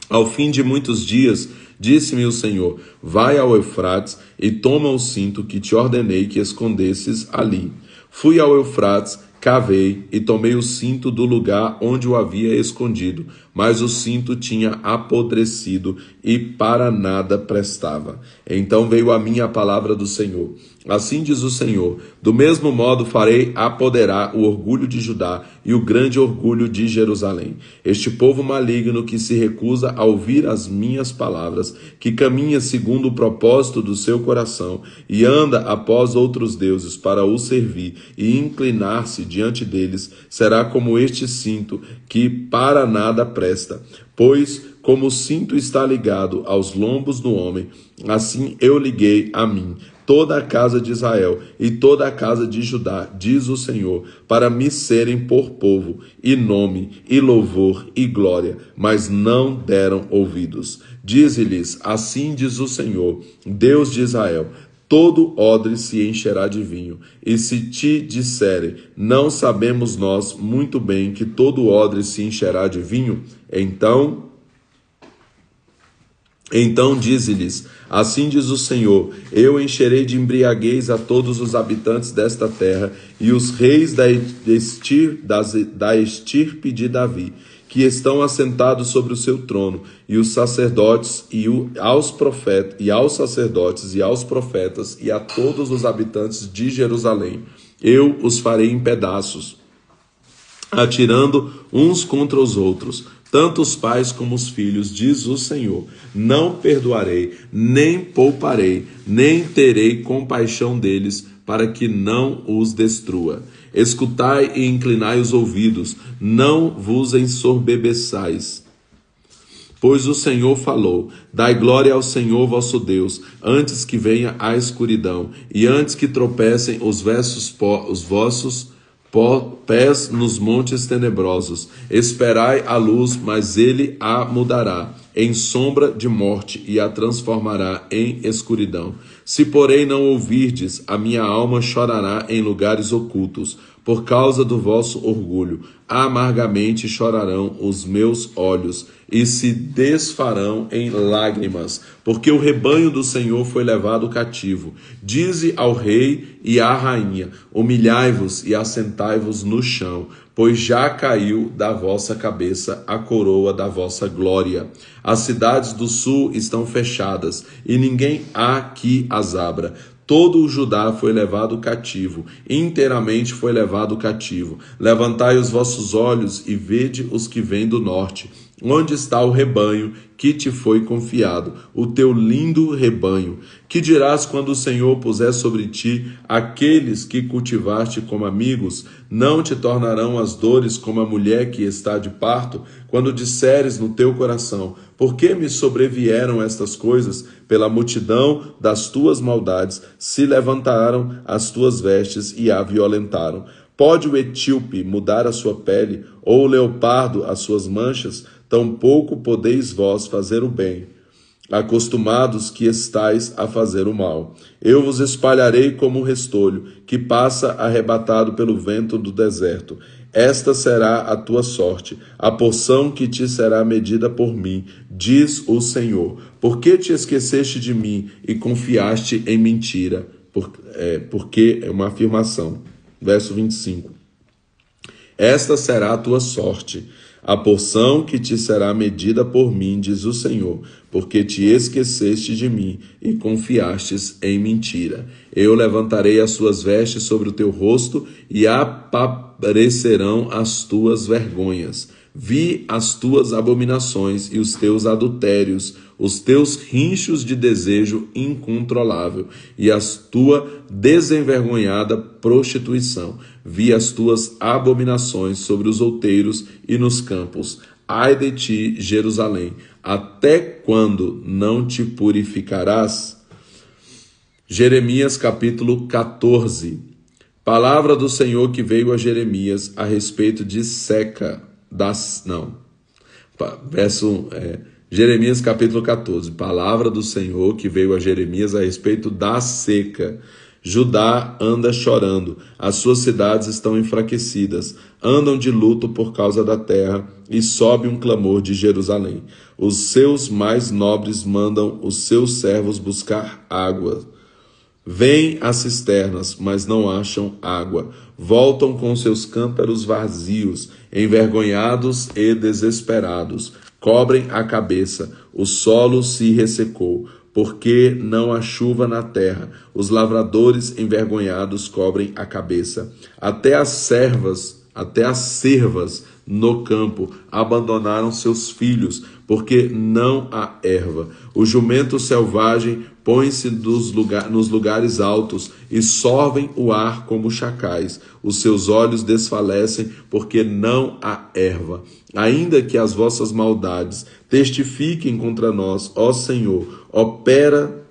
Ao fim de muitos dias, disse-me o Senhor: vai ao Eufrates e toma o cinto que te ordenei que escondesses ali. Fui ao Eufrates, cavei e tomei o cinto do lugar onde o havia escondido, mas o cinto tinha apodrecido e para nada prestava. Então veio a mim a palavra do Senhor: assim diz o Senhor, do mesmo modo farei apoderar o orgulho de Judá e o grande orgulho de Jerusalém. Este povo maligno que se recusa a ouvir as minhas palavras, que caminha segundo o propósito do seu coração e anda após outros deuses para os servir e inclinar-se diante deles, será como este cinto que para nada presta. Pois, como o cinto está ligado aos lombos do homem, assim eu liguei a mim toda a casa de Israel e toda a casa de Judá, diz o Senhor, para me serem por povo, e nome, e louvor, e glória, mas não deram ouvidos. Dize-lhes, assim diz o Senhor, Deus de Israel: todo odre se encherá de vinho, e se te disserem, não sabemos nós muito bem que todo odre se encherá de vinho, então dize-lhes, assim diz o Senhor, eu encherei de embriaguez a todos os habitantes desta terra, e os reis da estirpe de Davi, que estão assentados sobre o seu trono, e os sacerdotes, aos sacerdotes e aos profetas, e a todos os habitantes de Jerusalém. Eu os farei em pedaços, atirando uns contra os outros, tanto os pais como os filhos, diz o Senhor. Não perdoarei, nem pouparei, nem terei compaixão deles, para que não os destrua. Escutai e inclinai os ouvidos, não vos ensorbebeçais. Pois o Senhor falou: dai glória ao Senhor vosso Deus, antes que venha a escuridão, e antes que tropecem os vossos pés nos montes tenebrosos. Esperai a luz, mas ele a mudará em sombra de morte e a transformará em escuridão. Se, porém, não ouvirdes, a minha alma chorará em lugares ocultos, por causa do vosso orgulho. Amargamente chorarão os meus olhos e se desfarão em lágrimas, porque o rebanho do Senhor foi levado cativo. Dize ao rei e à rainha: humilhai-vos e assentai-vos no chão, pois já caiu da vossa cabeça a coroa da vossa glória. As cidades do sul estão fechadas, e ninguém há que as abra. Todo o Judá foi levado cativo, inteiramente foi levado cativo. Levantai os vossos olhos e vede os que vêm do norte. Onde está o rebanho que te foi confiado, o teu lindo rebanho? Que dirás quando o Senhor puser sobre ti aqueles que cultivaste como amigos? Não te tornarão as dores como a mulher que está de parto? Quando disseres no teu coração, por que me sobrevieram estas coisas? Pela multidão das tuas maldades se levantaram as tuas vestes e a violentaram. Pode o etíope mudar a sua pele, ou o leopardo as suas manchas? Tampouco podeis vós fazer o bem, acostumados que estais a fazer o mal. Eu vos espalharei como um restolho, que passa arrebatado pelo vento do deserto. Esta será a tua sorte, a porção que te será medida por mim, diz o Senhor. Por que te esqueceste de mim e confiaste em mentira? Porque é uma afirmação. Verso 25. Esta será a tua sorte, a porção que te será medida por mim, diz o Senhor, porque te esqueceste de mim e confiastes em mentira. Eu levantarei as suas vestes sobre o teu rosto e aparecerão as tuas vergonhas. Vi as tuas abominações e os teus adultérios, os teus rinchos de desejo incontrolável e a tua desenvergonhada prostituição. Vi as tuas abominações sobre os outeiros e nos campos. Ai de ti, Jerusalém, até quando não te purificarás? Jeremias capítulo 14. Palavra do Senhor que veio a Jeremias a respeito de seca das... Jeremias capítulo 14. Palavra do Senhor que veio a Jeremias a respeito da seca. Judá anda chorando, as suas cidades estão enfraquecidas, andam de luto por causa da terra, e sobe um clamor de Jerusalém. Os seus mais nobres mandam os seus servos buscar água. Vêm às cisternas, mas não acham água. Voltam com seus cântaros vazios, envergonhados e desesperados. Cobrem a cabeça, o solo se ressecou, porque não há chuva na terra. Os lavradores envergonhados cobrem a cabeça. Até as cervas no campo abandonaram seus filhos, porque não há erva. O jumento selvagem põe-se nos lugares altos e sorvem o ar como chacais. Os seus olhos desfalecem, porque não há erva. Ainda que as vossas maldades testifiquem contra nós, ó Senhor, opera,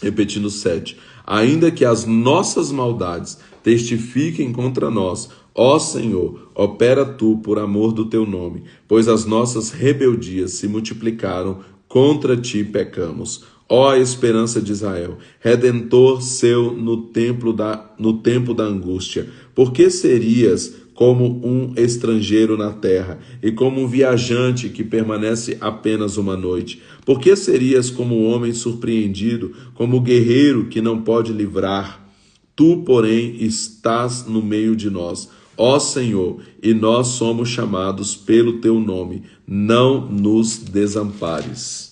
repetindo 7, ainda que as nossas maldades testifiquem contra nós, ó Senhor, opera tu por amor do teu nome, pois as nossas rebeldias se multiplicaram, contra ti pecamos. Ó esperança de Israel, Redentor seu no tempo da angústia, por que serias como um estrangeiro na terra, e como um viajante que permanece apenas uma noite? Por que serias como um homem surpreendido, como um guerreiro que não pode livrar? Tu, porém, estás no meio de nós, ó Senhor, e nós somos chamados pelo teu nome. Não nos desampares.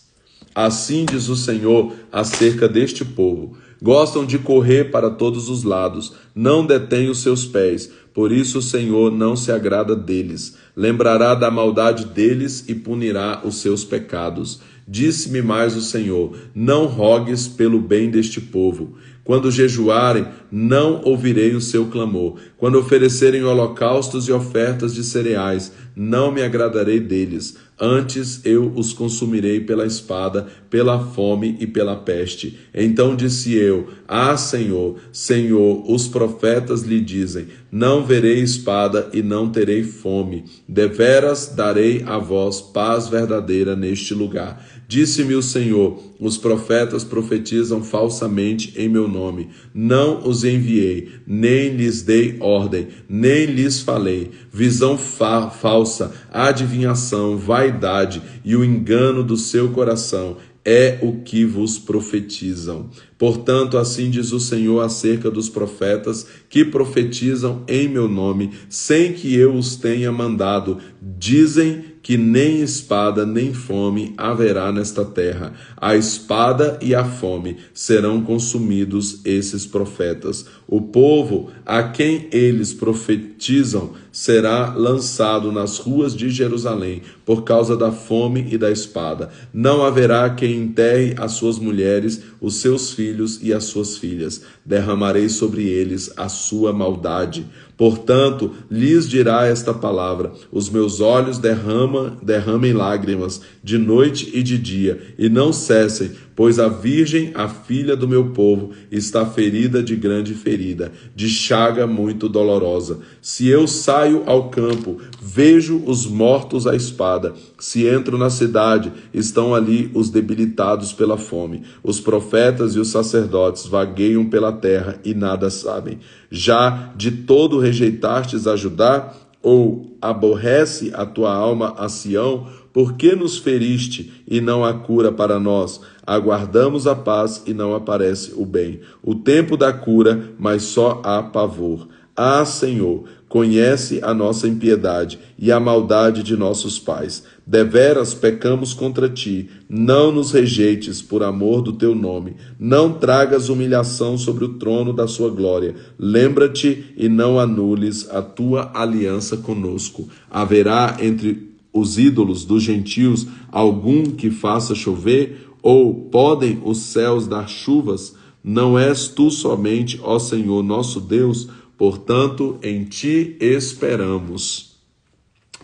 Assim diz o Senhor acerca deste povo: gostam de correr para todos os lados, não detêm os seus pés, por isso o Senhor não se agrada deles. Lembrará da maldade deles e punirá os seus pecados. Disse-me mais o Senhor: não rogues pelo bem deste povo. Quando jejuarem, não ouvirei o seu clamor. Quando oferecerem holocaustos e ofertas de cereais, não me agradarei deles. Antes eu os consumirei pela espada, pela fome e pela peste. Então disse eu: ah, Senhor, Senhor, os profetas lhe dizem: não verei espada e não terei fome. Deveras darei a vós paz verdadeira neste lugar. Disse-me o Senhor: os profetas profetizam falsamente em meu nome. Não os enviei, nem lhes dei ordem, nem lhes falei. Visão falsa, adivinhação, vaidade e o engano do seu coração. é o que vos profetizam. Portanto, assim diz o Senhor acerca dos profetas que profetizam em meu nome, sem que eu os tenha mandado. Dizem que nem espada nem fome haverá nesta terra. A espada e a fome serão consumidos esses profetas. O povo a quem eles profetizam será lançado nas ruas de Jerusalém por causa da fome e da espada. Não haverá quem enterre as suas mulheres, os seus filhos e as suas filhas. Derramarei sobre eles a sua maldade. Portanto, lhes dirá esta palavra: os meus olhos derramem lágrimas de noite e de dia, e não cessem, pois a virgem, a filha do meu povo, está ferida de grande ferida, de chaga muito dolorosa. Se eu saio ao campo, vejo os mortos à espada. Se entro na cidade, estão ali os debilitados pela fome. Os profetas e os sacerdotes vagueiam pela terra e nada sabem. Já de todo rejeitastes a Judá, ou aborrece a tua alma a Sião? Por que nos feriste e não há cura para nós? Aguardamos a paz e não aparece o bem. O tempo da cura, mas só há pavor. Ah, Senhor, conhece a nossa impiedade e a maldade de nossos pais. Deveras pecamos contra ti. Não nos rejeites por amor do teu nome. Não tragas humilhação sobre o trono da sua glória. Lembra-te e não anules a tua aliança conosco. Haverá entre os ídolos dos gentios algum que faça chover? Ou podem os céus dar chuvas? Não és tu somente, ó Senhor, nosso Deus? Portanto, em ti esperamos,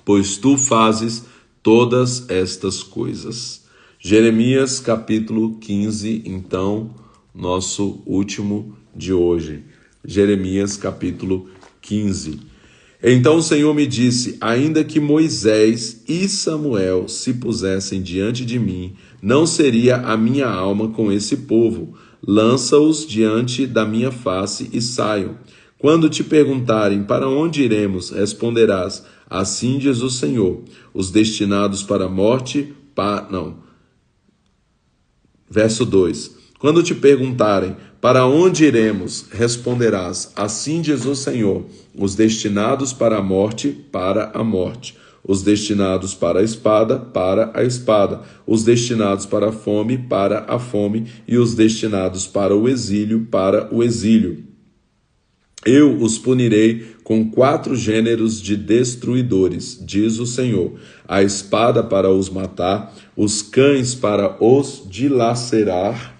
pois tu fazes todas estas coisas. Jeremias capítulo 15, então, nosso último de hoje. Jeremias capítulo 15. Então o Senhor me disse: ainda que Moisés e Samuel se pusessem diante de mim, não seria a minha alma com esse povo. Lança-os diante da minha face e saiam. Quando te perguntarem para onde iremos, responderás: assim diz o Senhor, os destinados para a morte, Verso 2. Quando te perguntarem para onde iremos, responderás: assim diz o Senhor, os destinados para a morte, para a morte. Os destinados para a espada, os destinados para a fome, para a fome, e os destinados para o exílio, para o exílio. Eu os punirei com 4 gêneros de destruidores, diz o Senhor: a espada para os matar, os cães para os dilacerar,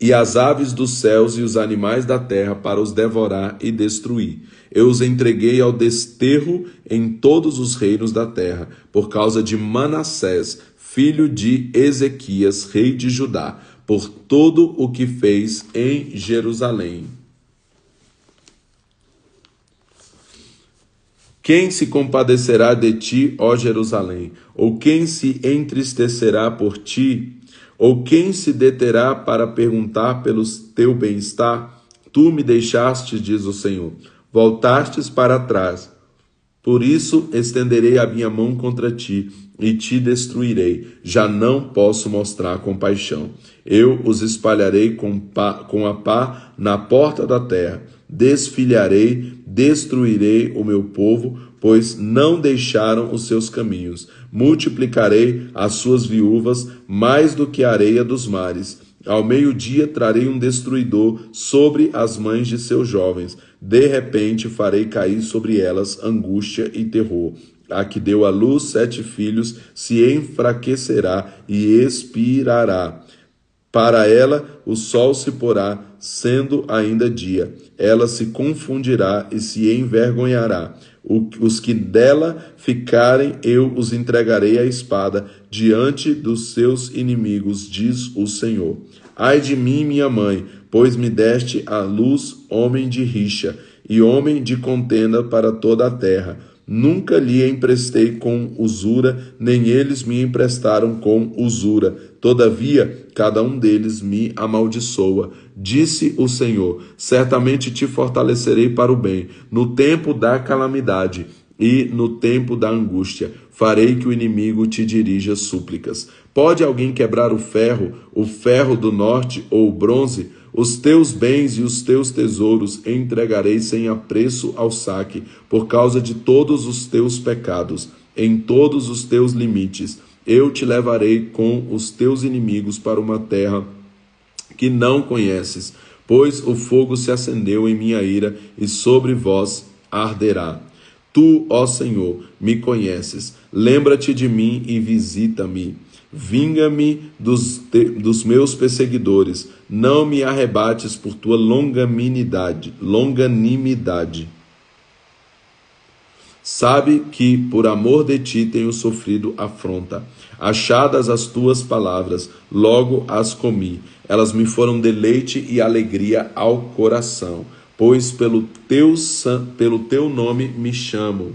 e as aves dos céus e os animais da terra para os devorar e destruir. Eu os entreguei ao desterro em todos os reinos da terra, por causa de Manassés, filho de Ezequias, rei de Judá, por todo o que fez em Jerusalém. Quem se compadecerá de ti, ó Jerusalém? Ou quem se entristecerá por ti? Ou quem se deterá para perguntar pelo teu bem-estar? Tu me deixaste, diz o Senhor, voltastes para trás. Por isso estenderei a minha mão contra ti e te destruirei. Já não posso mostrar compaixão. Eu os espalharei com a pá na porta da terra. Desfilharei, destruirei o meu povo, pois não deixaram os seus caminhos. Multiplicarei as suas viúvas mais do que a areia dos mares. Ao meio-dia trarei um destruidor sobre as mães de seus jovens. De repente farei cair sobre elas angústia e terror. A que deu à luz 7 filhos se enfraquecerá e expirará. Para ela o sol se porá, sendo ainda dia. Ela se confundirá e se envergonhará. Os que dela ficarem, eu os entregarei à espada diante dos seus inimigos, diz o Senhor. Ai de mim, minha mãe, pois me deste à luz homem de rixa e homem de contenda para toda a terra. Nunca lhe emprestei com usura, nem eles me emprestaram com usura. Todavia, cada um deles me amaldiçoa. Disse o Senhor: certamente te fortalecerei para o bem, no tempo da calamidade. e no tempo da angústia farei que o inimigo te dirija súplicas. Pode alguém quebrar o ferro do norte ou o bronze? Os teus bens e os teus tesouros entregarei sem apreço ao saque, por causa de todos os teus pecados, em todos os teus limites. Eu te levarei com os teus inimigos para uma terra que não conheces, pois o fogo se acendeu em minha ira e sobre vós arderá. Tu, ó Senhor, me conheces. Lembra-te de mim e visita-me. Vinga-me dos meus perseguidores. Não me arrebates por tua longanimidade. Sabe que por amor de ti tenho sofrido afronta. Achadas as tuas palavras, logo as comi. Elas me foram deleite e alegria ao coração, pois pelo teu nome me chamo.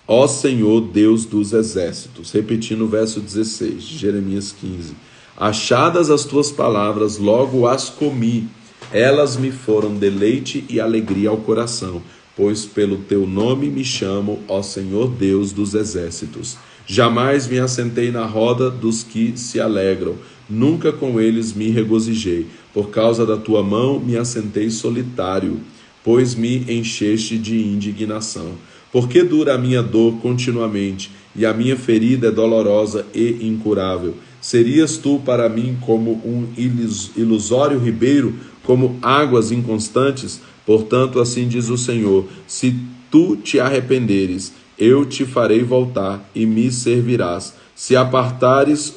Ó Senhor, Deus dos exércitos. Repetindo o verso 16 de Jeremias 15. Achadas as tuas palavras, logo as comi. Elas me foram deleite e alegria ao coração, pois pelo teu nome me chamo, ó Senhor Deus dos exércitos. Jamais me assentei na roda dos que se alegram, nunca com eles me regozijei. Por causa da tua mão me assentei solitário, pois me encheste de indignação. Porque dura a minha dor continuamente, e a minha ferida é dolorosa e incurável. Serias tu para mim como um ilusório ribeiro, como águas inconstantes? Portanto, assim diz o Senhor: se tu te arrependeres, eu te farei voltar e me servirás. Se apartares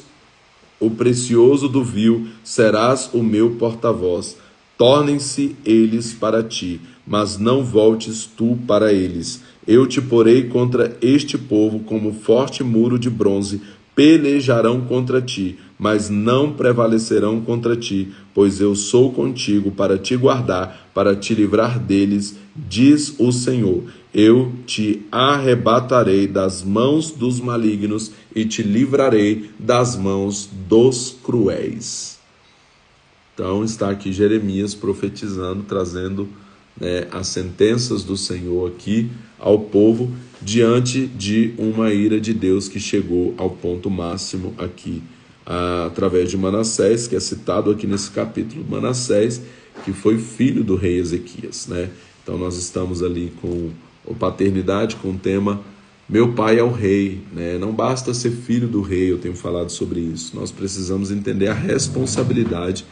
o precioso do vil, serás o meu porta-voz. Tornem-se eles para ti, mas não voltes tu para eles. Eu te porei contra este povo como forte muro de bronze. Pelejarão contra ti, mas não prevalecerão contra ti, pois eu sou contigo para te guardar, para te livrar deles, diz o Senhor. Eu te arrebatarei das mãos dos malignos e te livrarei das mãos dos cruéis. Então está aqui Jeremias profetizando, trazendo as sentenças do Senhor aqui ao povo, diante de uma ira de Deus que chegou ao ponto máximo aqui, através de Manassés, que é citado aqui nesse capítulo. Manassés, que foi filho do rei Ezequias, Então nós estamos ali com a paternidade, com o tema meu pai é o rei, Não basta ser filho do rei, eu tenho falado sobre isso. Nós precisamos entender a responsabilidade,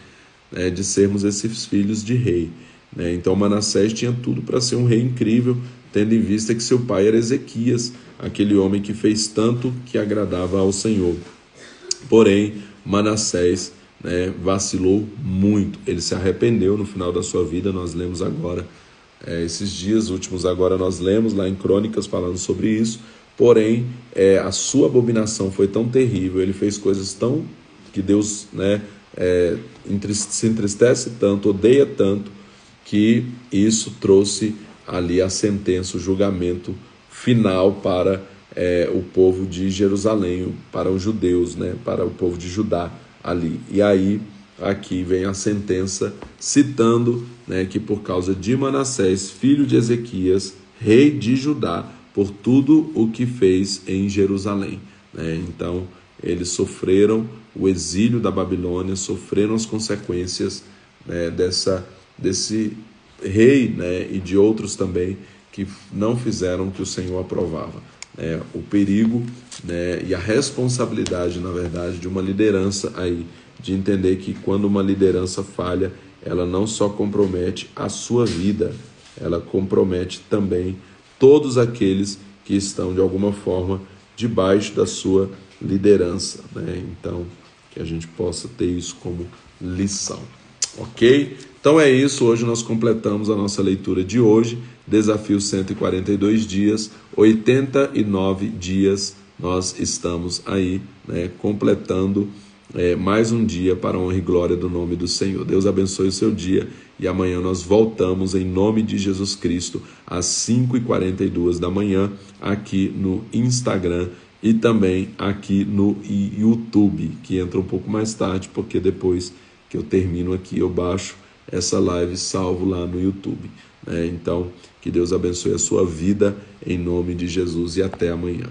de sermos esses filhos de rei. Então Manassés tinha tudo para ser um rei incrível, tendo em vista que seu pai era Ezequias, aquele homem que fez tanto que agradava ao Senhor. Porém, Manassés vacilou muito, ele se arrependeu no final da sua vida. Nós lemos agora, esses dias últimos agora nós lemos lá em Crônicas falando sobre isso. Porém, a sua abominação foi tão terrível, ele fez coisas tão que Deus se entristece tanto, odeia tanto, que isso trouxe ali a sentença, o julgamento final para o povo de Jerusalém, para os judeus, para o povo de Judá ali. E aí, aqui vem a sentença citando que por causa de Manassés, filho de Ezequias, rei de Judá, por tudo o que fez em Jerusalém. Então, eles sofreram o exílio da Babilônia, sofreram as consequências desse rei, e de outros também que não fizeram o que o Senhor aprovava. O perigo, e a responsabilidade, na verdade, de uma liderança aí, de entender que quando uma liderança falha, ela não só compromete a sua vida, ela compromete também todos aqueles que estão de alguma forma debaixo da sua liderança. Então, que a gente possa ter isso como lição. Ok? Então é isso, hoje nós completamos a nossa leitura de hoje, desafio 142 dias, 89 dias nós estamos aí, completando mais um dia para a honra e glória do nome do Senhor. Deus abençoe o seu dia e amanhã nós voltamos em nome de Jesus Cristo às 5h42 da manhã aqui no Instagram e também aqui no YouTube, que entra um pouco mais tarde, porque depois que eu termino aqui eu baixo essa live salvo lá no YouTube. Então, Que Deus abençoe a sua vida em nome de Jesus e até amanhã.